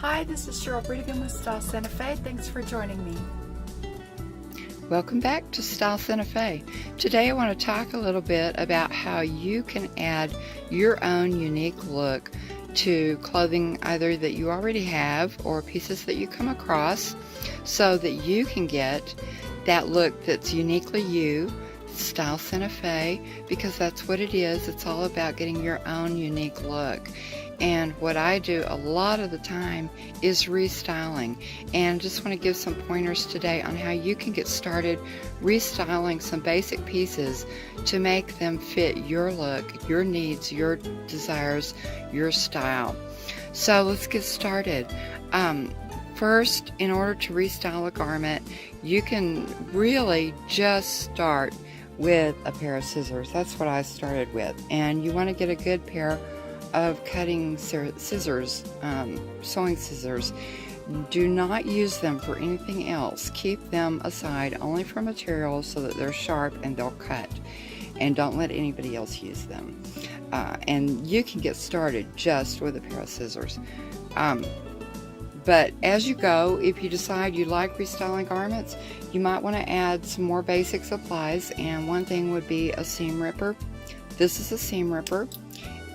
Hi, this is Cheryl Bruedigam with Style Santa Fe. Thanks for joining me. Welcome back to Style Santa Fe. Today I want to talk a little bit about how you can add your own unique look to clothing either that you already have or pieces that you come across so that you can get that look that's uniquely you, Style Santa Fe, because that's what it is. It's all about getting your own unique look. And what I do a lot of the time is restyling, and just want to give some pointers today on how you can get started restyling some basic pieces to make them fit your look, your needs, your desires, your style. So let's get started. First, in order to restyle a garment, you can really just start with a pair of scissors. That's what I started with, and you want to get a good pair of cutting scissors, sewing scissors. Do not use them for anything else. Keep them aside only for materials so that they're sharp and they'll cut, and don't let anybody else use them. And you can get started just with a pair of scissors. But as you go, if you decide you like restyling garments, you might want to add some more basic supplies, and one thing would be a seam ripper. This is a seam ripper,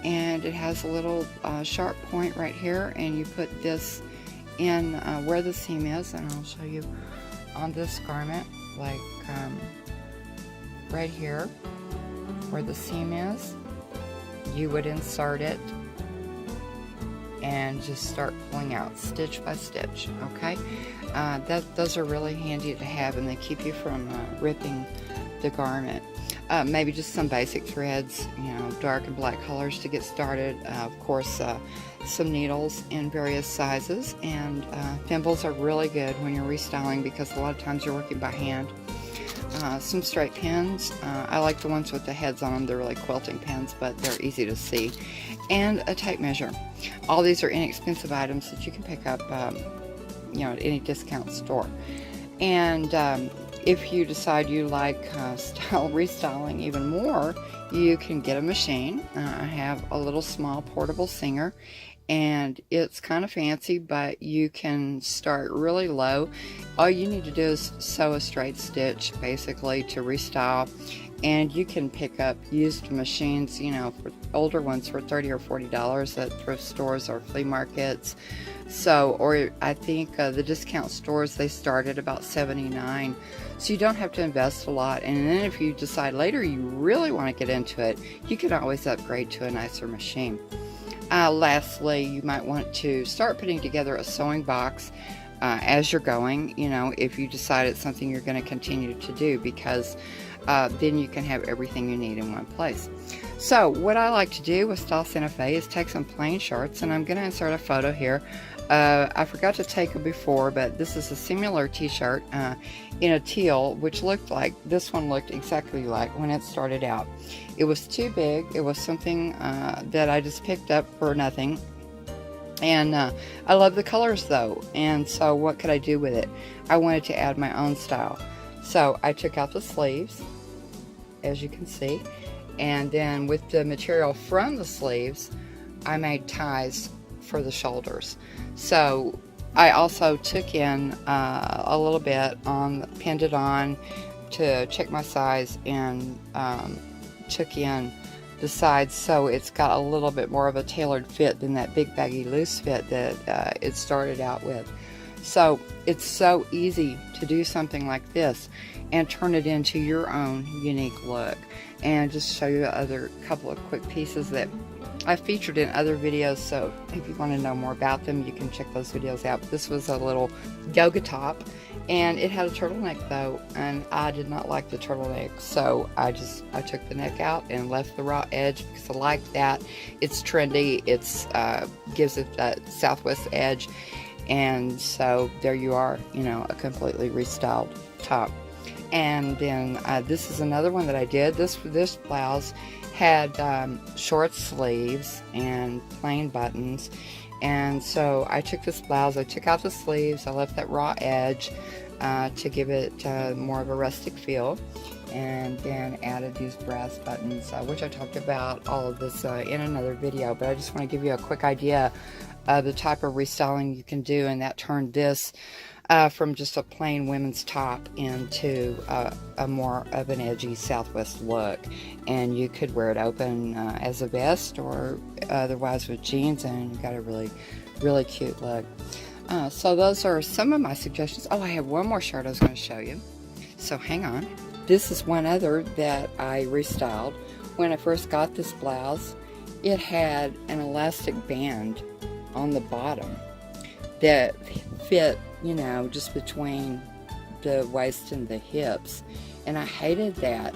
and it has a little sharp point right here, and you put this in where the seam is, and I'll show you on this garment, like right here where the seam is. You would insert it and just start pulling out stitch by stitch. Okay, those are really handy to have, and they keep you from ripping the garment. Maybe just some basic threads, dark and black colors to get started. Of course, some needles in various sizes, and thimbles are really good when you're restyling because a lot of times you're working by hand. Some straight pins. I like the ones with the heads on them. They're really quilting pins, but they're easy to see. And a tape measure. All these are inexpensive items that you can pick up at any discount store. And if you decide you like restyling even more, you can get a machine. I have a little small portable Singer, and it's kind of fancy, but you can start really low. All you need to do is sew a straight stitch basically to restyle, and you can pick up used machines, for older ones for $30 or $40 at thrift stores or flea markets. So, or I think the discount stores, they start at about $79. So you don't have to invest a lot. And then if you decide later you really want to get into it, you can always upgrade to a nicer machine. Lastly, you might want to start putting together a sewing box as you're going, if you decide it's something you're going to continue to do, because then you can have everything you need in one place. So what I like to do with Style Santa Fe is take some plain shirts, and I'm going to insert a photo here. I forgot to take them before, but this is a similar t-shirt in a teal, which looked like, this one looked exactly like when it started out. It was too big. It was something that I just picked up for nothing. And I love the colors though, and so what could I do with it? I wanted to add my own style. So I took out the sleeves, as you can see, and then with the material from the sleeves, I made ties for the shoulders. So I also took in a little bit pinned it on to check my size, and took in the sides so it's got a little bit more of a tailored fit than that big baggy loose fit that it started out with. So it's so easy to do something like this and turn it into your own unique look. And just show you other couple of quick pieces that I featured in other videos, so if you want to know more about them, you can check those videos out. This was a little yoga top, and it had a turtleneck though, and I did not like the turtleneck, so I took the neck out and left the raw edge because I like that. It's trendy. It's gives it that Southwest edge, and so there you are, a completely restyled top. And then this is another one that I did. This blouse had short sleeves and plain buttons, and so I took this blouse, I took out the sleeves, I left that raw edge to give it more of a rustic feel, and then added these brass buttons, which I talked about all of this in another video, but I just want to give you a quick idea the type of restyling you can do, and that turned this from just a plain women's top into a more of an edgy Southwest look. And you could wear it open as a vest, or otherwise with jeans, and you got a really, really cute look. So those are some of my suggestions. Oh, I have one more shirt I was going to show you, so hang on. This is one other that I restyled. When I first got this blouse, it had an elastic band on the bottom that fit, you know, just between the waist and the hips, and I hated that.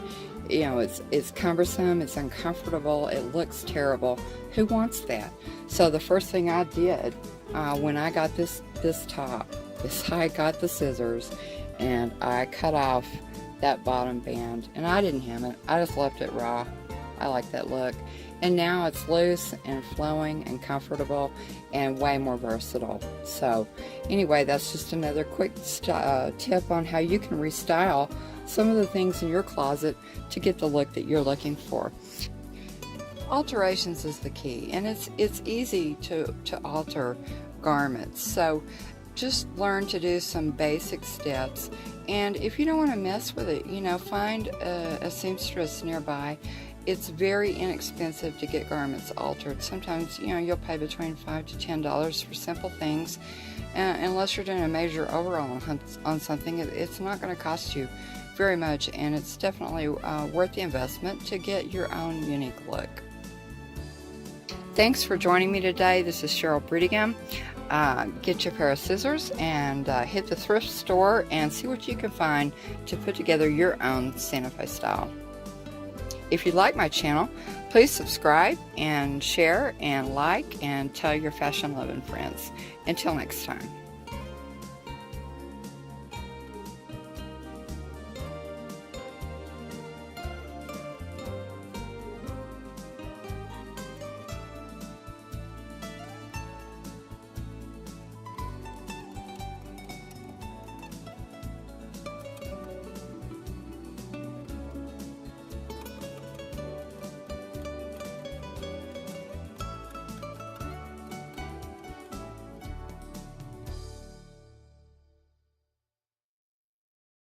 You know, it's cumbersome, it's uncomfortable, it looks terrible. Who wants that? So the first thing I did when I got this top is I got the scissors and I cut off that bottom band, and I didn't hem it, I just left it raw. I like that look. And now it's loose and flowing and comfortable and way more versatile. So anyway, that's just another quick tip on how you can restyle some of the things in your closet to get the look that you're looking for. Alterations is the key, and it's easy to alter garments. So just learn to do some basic steps, and if you don't want to mess with it, you know, find a seamstress nearby. It's very inexpensive to get garments altered. Sometimes, you know, you'll pay between $5 to $10 for simple things. Unless you're doing a major overhaul on something, it's not going to cost you very much, and it's definitely worth the investment to get your own unique look. Thanks for joining me today. This is Cheryl Bruedigam. Get you a pair of scissors and hit the thrift store and see what you can find to put together your own Santa Fe style. If you like my channel, please subscribe and share and like and tell your fashion loving friends. Until next time.